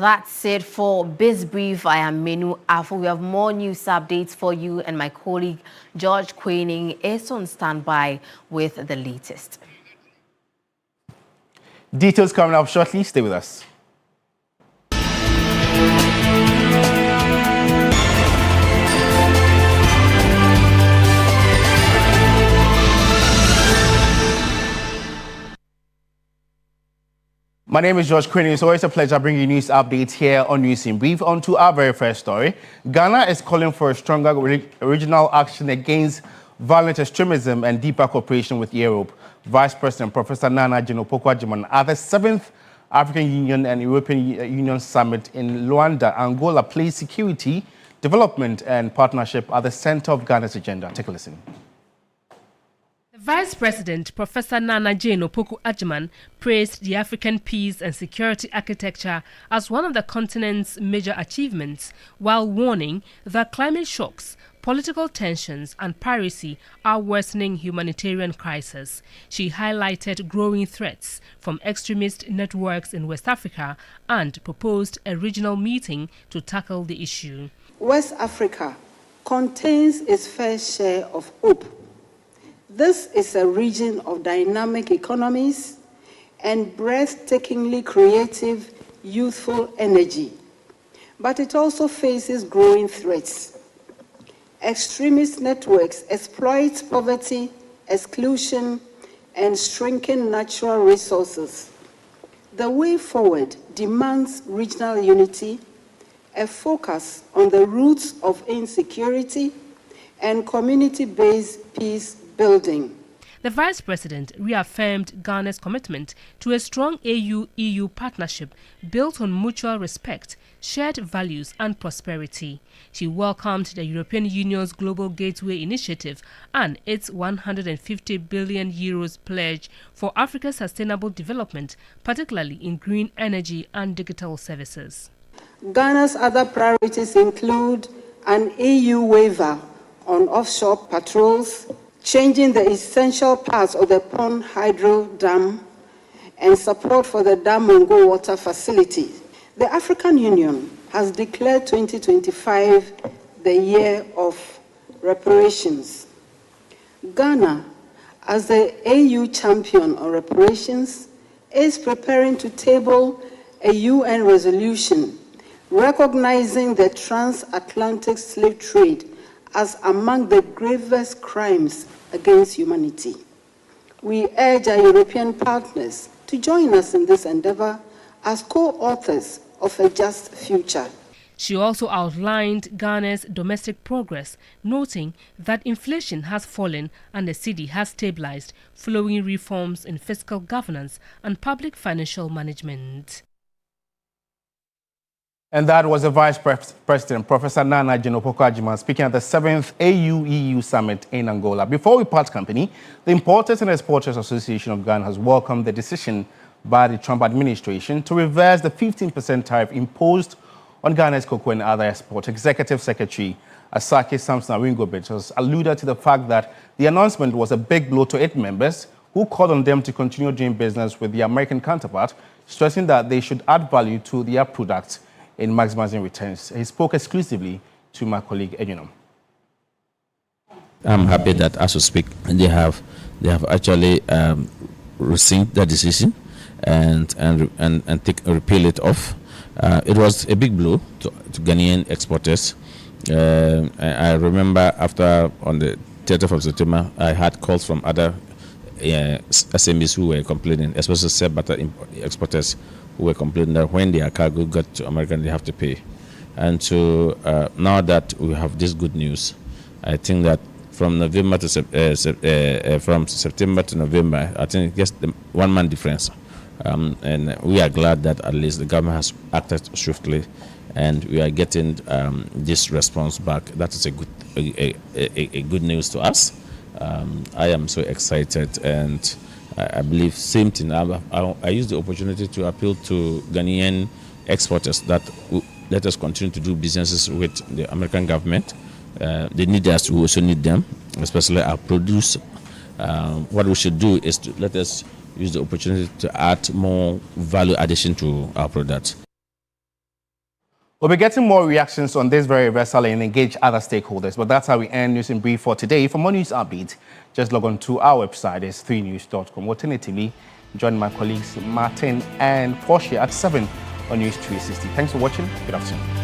That's it for Biz Brief. I am Menu Afo. We have more news updates for you, and my colleague George Queening is on standby with the latest. Details coming up shortly. Stay with us. My name is George Queening. It's always a pleasure bringing you news updates here on News in Brief. On to our very first story. Ghana is calling for a stronger regional action against violent extremism and deeper cooperation with Europe. Vice President Professor Nana Ajino-Poku at the 7th African Union and European Union Summit in Luanda, Angola, placed security, development and partnership at the center of Ghana's agenda. Take a listen. Vice President Professor Nana Ajino-Poku praised the African peace and security architecture as one of the continent's major achievements, while warning that climate shocks, political tensions and piracy are worsening humanitarian crisis. She highlighted growing threats from extremist networks in West Africa and proposed a regional meeting to tackle the issue. West Africa contains its fair share of hope. This is a region of dynamic economies and breathtakingly creative, youthful energy. But it also faces growing threats. Extremist networks exploit poverty, exclusion, and shrinking natural resources. The way forward demands regional unity, a focus on the roots of insecurity, and community-based peace building. The Vice President reaffirmed Ghana's commitment to a strong AU-EU partnership built on mutual respect, shared values and prosperity. She welcomed the European Union's Global Gateway Initiative and its 150 billion euros pledge for Africa's sustainable development, particularly in green energy and digital services. Ghana's other priorities include an EU waiver on offshore patrols, changing the essential parts of the Pond Hydro Dam, and support for the Damongo water facility. The African Union has declared 2025 the year of reparations. Ghana, as the AU champion on reparations, is preparing to table a UN resolution recognizing the transatlantic slave trade as among the gravest crimes against humanity. We urge our European partners to join us in this endeavor as co-authors of a just future. She also outlined Ghana's domestic progress, noting that inflation has fallen and the cedi has stabilized following reforms in fiscal governance and public financial management. And that was the Vice President, Professor Nana Ajino-Poku speaking at the 7th AU-EU Summit in Angola. Before we part company, the Importers and Exporters Association of Ghana has welcomed the decision by the Trump administration to reverse the 15% tariff imposed on Ghana's cocoa and other exports. Executive Secretary Asake Samson Awingobit has alluded to the fact that the announcement was a big blow to its members, who called on them to continue doing business with the American counterpart, stressing that they should add value to their products in maximizing returns. He spoke exclusively to my colleague Edwin. I'm happy that as we speak, they have actually rescinded the decision and repeal it off. It was a big blow to Ghanaian exporters. I remember after on the 30th of September, I had calls from other SMEs who were complaining, especially said butter exporters who were complaining that when their cargo got to America, they have to pay. And so now that we have this good news, I think that from November to from September to November, I think just the 1 month difference. And we are glad that at least the government has acted swiftly, and we are getting this response back. That is a good news to us. I am so excited, and I believe same thing. I use the opportunity to appeal to Ghanaian exporters that let us continue to do businesses with the American government. They need us, we also need them, especially our produce. What we should do is to let us use the opportunity to add more value addition to our products. We'll be getting more reactions on this very vessel and engage other stakeholders. But that's how we end News in Brief for today. For more news updates, just log on to our website, it's 3news.com. Alternatively, join my colleagues Martin and Portia at 7 on News 360. Thanks for watching. Good afternoon.